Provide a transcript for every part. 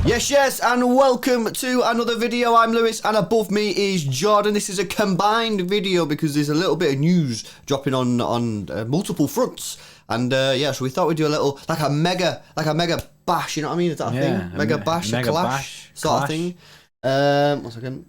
Yes, and welcome to another video. I'm Lewis, and above me is Jordan. This is a combined video because there's a little bit of news dropping on multiple fronts. And yeah, so we thought we'd do a little, like a mega bash, you know what I mean? Is that a thing? Mega bash, a clash sort of thing. 1 second.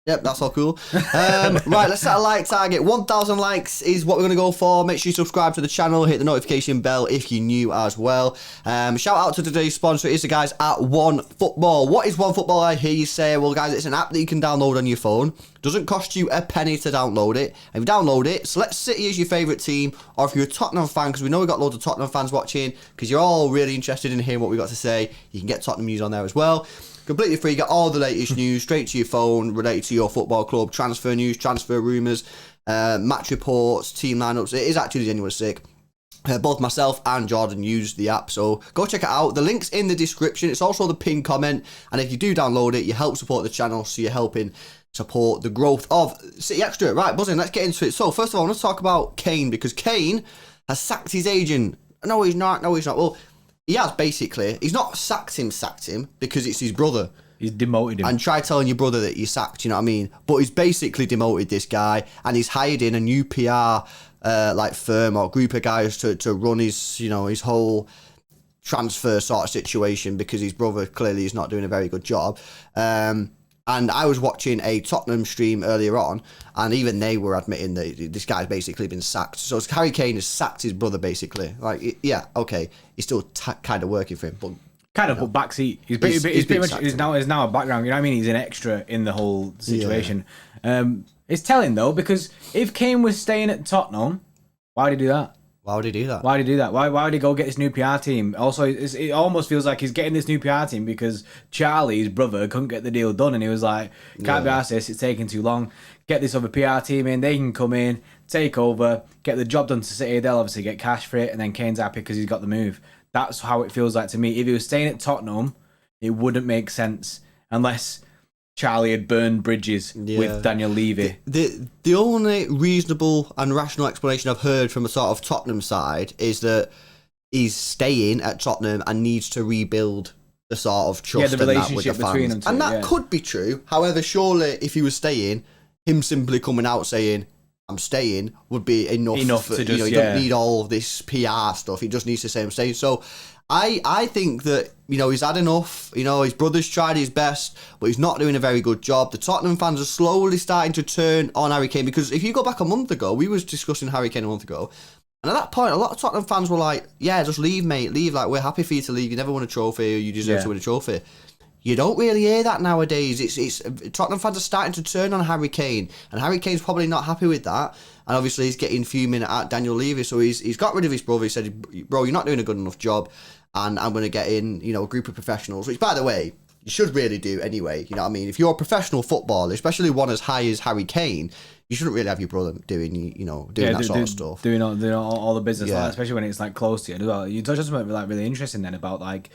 Yep, that's all cool. Right, let's set a like target. 1,000 likes is what we're going to go for. Make sure you subscribe to the channel. Hit the notification bell if you're new as well. Shout out to today's sponsor. It is the guys at OneFootball. What is OneFootball? I hear you say. Well, guys, it's an app that you can download on your phone. Doesn't cost you a penny to download it. If you download it, select City as your favourite team. Or if you're a Tottenham fan, because we know we've got loads of Tottenham fans watching, because you're all really interested in hearing what we've got to say, you can get Tottenham news on there as well. Completely free, you get all the latest news straight to your phone related to your football club, transfer news, transfer rumours, match reports, team lineups. It is actually genuinely sick. Both myself and Jordan use the app, so go check it out. The link's in the description. It's also the pinned comment, and if you do download it, you help support the channel, so you're helping support the growth of City Extra. Right, buzzing, let's get into it. So first of all, I want to talk about Kane, because Kane has sacked his agent. No, he's not. Well, he has, basically. He's not sacked him because it's his brother. He's demoted him. And try telling your brother that you're sacked, you know what I mean? But he's basically demoted this guy, and he's hired in a new PR like firm or group of guys to run his, you know, his whole transfer sort of situation, because his brother clearly is not doing a very good job. And I was watching a Tottenham stream earlier on, and even they were admitting that this guy's basically been sacked. So Harry Kane has sacked his brother, basically. Like, yeah, okay, he's still kind of working for him, but kind of, but backseat. He's pretty much is now a background. You know what I mean? He's an extra in the whole situation. Yeah. It's telling though, because if Kane was staying at Tottenham, why would he do that? Why would he do that? Why would he go get this new PR team? Also, it almost feels like he's getting this new PR team because Charlie, his brother, couldn't get the deal done, and he was like, can't be arsed this, it's taking too long. Get this other PR team in, they can come in, take over, get the job done to City, they'll obviously get cash for it, and then Kane's happy because he's got the move. That's how it feels like to me. If he was staying at Tottenham, it wouldn't make sense unless Charlie had burned bridges with Daniel Levy. The only reasonable and rational explanation I've heard from a sort of Tottenham side is that he's staying at Tottenham and needs to rebuild the sort of trust the relationship and that with the fans. between them two, and that could be true. However, surely if he was staying, him simply coming out saying, I'm staying, would be enough for, to just, you know, he don't need all this PR stuff. He just needs to say I'm staying. So I think that, you know, he's had enough. You know, his brother's tried his best, but he's not doing a very good job. The Tottenham fans are slowly starting to turn on Harry Kane, because if you go back a month ago, we was discussing Harry Kane a month ago, and at that point, a lot of Tottenham fans were like, yeah, just leave, mate, leave. Like, we're happy for you to leave. You never won a trophy, or you deserve to win a trophy. You don't really hear that nowadays. It's Tottenham fans are starting to turn on Harry Kane, and Harry Kane's probably not happy with that. And obviously, he's getting fuming at Daniel Levy, so he's got rid of his brother. He said, bro, you're not doing a good enough job, and I'm going to get in, you know, a group of professionals, which, by the way, you should really do anyway. You know what I mean? If you're a professional footballer, especially one as high as Harry Kane, you shouldn't really have your brother doing that sort of stuff. Doing all the business, like, especially when it's like close to you as well. You touched on something like really interesting then about like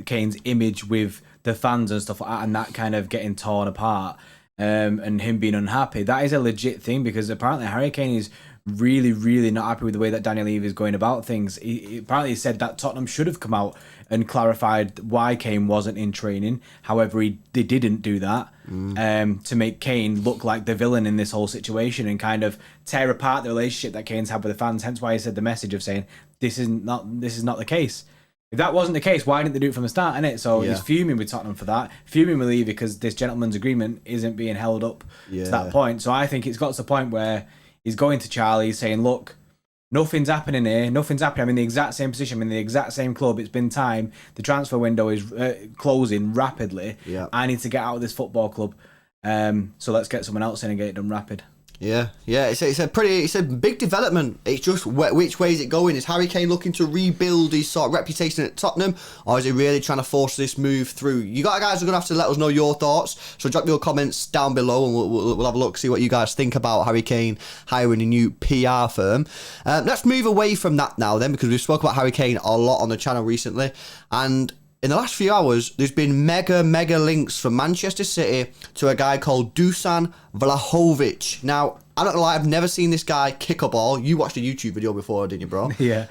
Kane's image with the fans and stuff like that, and that kind of getting torn apart, and him being unhappy. That is a legit thing, because apparently Harry Kane is really, really not happy with the way that Daniel Levy is going about things. He apparently said that Tottenham should have come out and clarified why Kane wasn't in training. However, they didn't do that to make Kane look like the villain in this whole situation and kind of tear apart the relationship that Kane's had with the fans. Hence why he said the message of saying this is not the case. If that wasn't the case, why didn't they do it from the start, innit? So he's fuming with Tottenham for that, fuming with Levy because this gentleman's agreement isn't being held up to that point. So I think it's got to the point where he's going to Charlie saying, look, nothing's happening here. Nothing's happening. I'm in the exact same position. I'm in the exact same club. It's been time. The transfer window is closing rapidly. Yeah. I need to get out of this football club. So let's get someone else in and get it done rapid. Yeah. It's a big development. It's just which way is it going? Is Harry Kane looking to rebuild his sort of reputation at Tottenham, or is he really trying to force this move through? You guys are gonna have to let us know your thoughts. So drop your comments down below, and we'll have a look, see what you guys think about Harry Kane hiring a new PR firm. Let's move away from that now, then, because we've spoken about Harry Kane a lot on the channel recently, and in the last few hours, there's been mega links from Manchester City to a guy called Dusan Vlahovic. Now, I'm not gonna lie, I've never seen this guy kick a ball. You watched a YouTube video before, didn't you, bro? Yeah.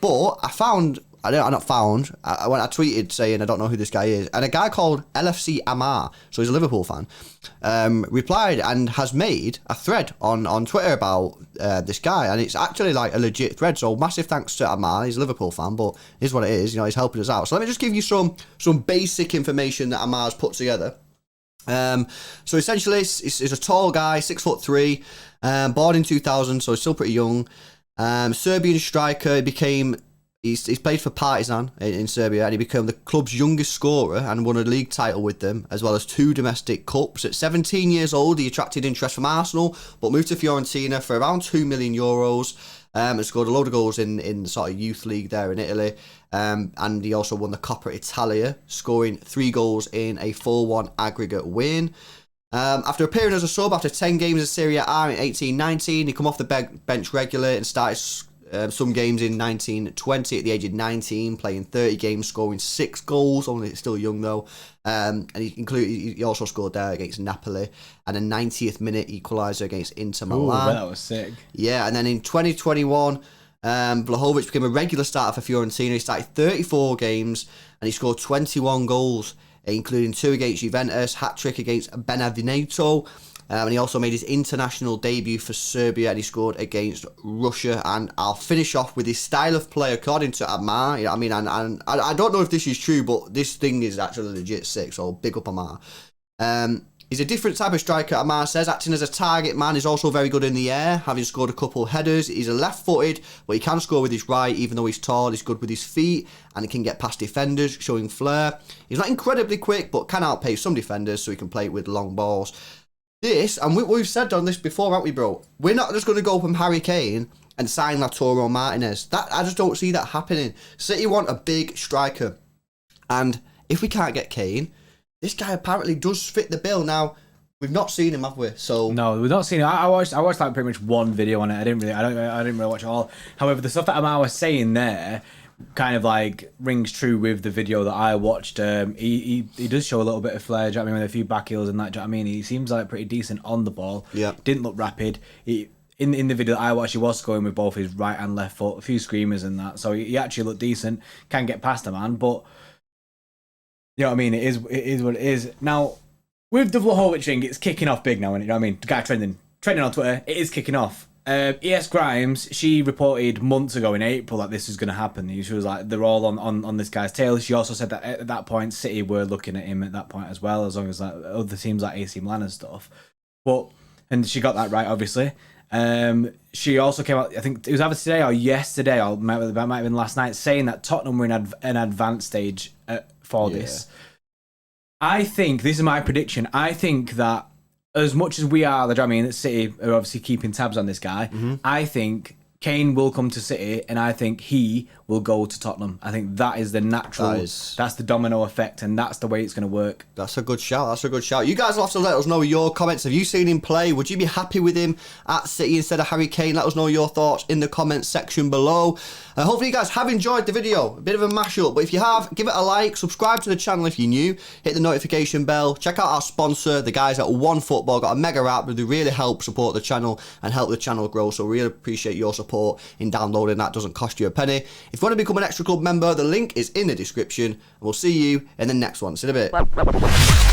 But I found, I tweeted saying I don't know who this guy is, and a guy called LFC Amar, so he's a Liverpool fan, replied and has made a thread on Twitter about this guy, and it's actually like a legit thread. So massive thanks to Amar. He's a Liverpool fan, but here's what it is. You know, he's helping us out. So let me just give you some basic information that Amar's put together. So essentially, he's a tall guy, 6'3", born in 2000, so he's still pretty young. Serbian striker. He's played for Partizan in Serbia, and he became the club's youngest scorer and won a league title with them, as well as 2 domestic cups. At 17 years old, he attracted interest from Arsenal, but moved to Fiorentina for around €2 million, and scored a load of goals in the sort of youth league there in Italy. And he also won the Coppa Italia, scoring 3 goals in a 4-1 aggregate win. After appearing as a sub after 10 games in Serie A in 18-19, he come off the bench regularly and started some games in 19-20 at the age of 19, playing 30 games, scoring 6 goals, only still young though. And he also scored there against Napoli, and a 90th minute equaliser against Inter Milan. Ooh, that was sick. Yeah, and then in 2021, Vlahovic became a regular starter for Fiorentina. He started 34 games, and he scored 21 goals, including 2 against Juventus, hat-trick against Benevento. And he also made his international debut for Serbia, and he scored against Russia. And I'll finish off with his style of play, according to Amar. You know what I mean? And I don't know if this is true, but this thing is actually legit sick, so big up Amar. He's a different type of striker, Amar says, acting as a target man. He's also very good in the air, having scored a couple headers. He's a left-footed, but he can score with his right, even though he's tall. He's good with his feet, and he can get past defenders, showing flair. He's not incredibly quick, but can outpace some defenders, so he can play with long balls. This, and we've said on this before, haven't we, bro? We're not just going to go from Harry Kane and sign Lautaro Martinez. I just don't see that happening. City want a big striker, and if we can't get Kane, this guy apparently does fit the bill. Now, we've not seen him, have we? So no, we've not seen it. I watched like pretty much one video on it. I didn't really watch it all. However, the stuff that Amar was saying there kind of like rings true with the video that I watched. He does show a little bit of flair, do you know what I mean, with a few back heels and that, do you know what I mean? He seems like pretty decent on the ball. Yeah. Didn't look rapid. In the video that I watched, he was scoring with both his right and left foot, a few screamers and that. So he actually looked decent, can get past a man, but you know what I mean? It is what it is. Now, with the Vlahovic thing, it's kicking off big now, isn't it? You know what I mean? The guy trending on Twitter, it is kicking off. ES Grimes, she reported months ago in April that this was going to happen. She was like, they're all on this guy's tail. She also said that at that point, City were looking at him at that point as well, as long as like other teams like AC Milan and stuff. And she got that right, obviously. She also came out, I think it was either today or yesterday, or might have been last night, saying that Tottenham were in an advanced stage for this. I think, this is my prediction, I think that as much as we are, I mean, City are obviously keeping tabs on this guy, I think Kane will come to City, and I think he will go to Tottenham. I think that is the natural, that's the domino effect, and that's the way it's going to work. That's a good shout. You guys will have to let us know your comments. Have you seen him play? Would you be happy with him at City instead of Harry Kane? Let us know your thoughts in the comments section below. Hopefully you guys have enjoyed the video. A bit of a mashup, but if you have, give it a like, subscribe to the channel if you're new, hit the notification bell, check out our sponsor, the guys at OneFootball, got a mega app that really help support the channel and help the channel grow, so really appreciate your support in downloading. That doesn't cost you a penny. If you want to become an extra club member, the link is in the description, and we'll see you in the next one. See you in a bit.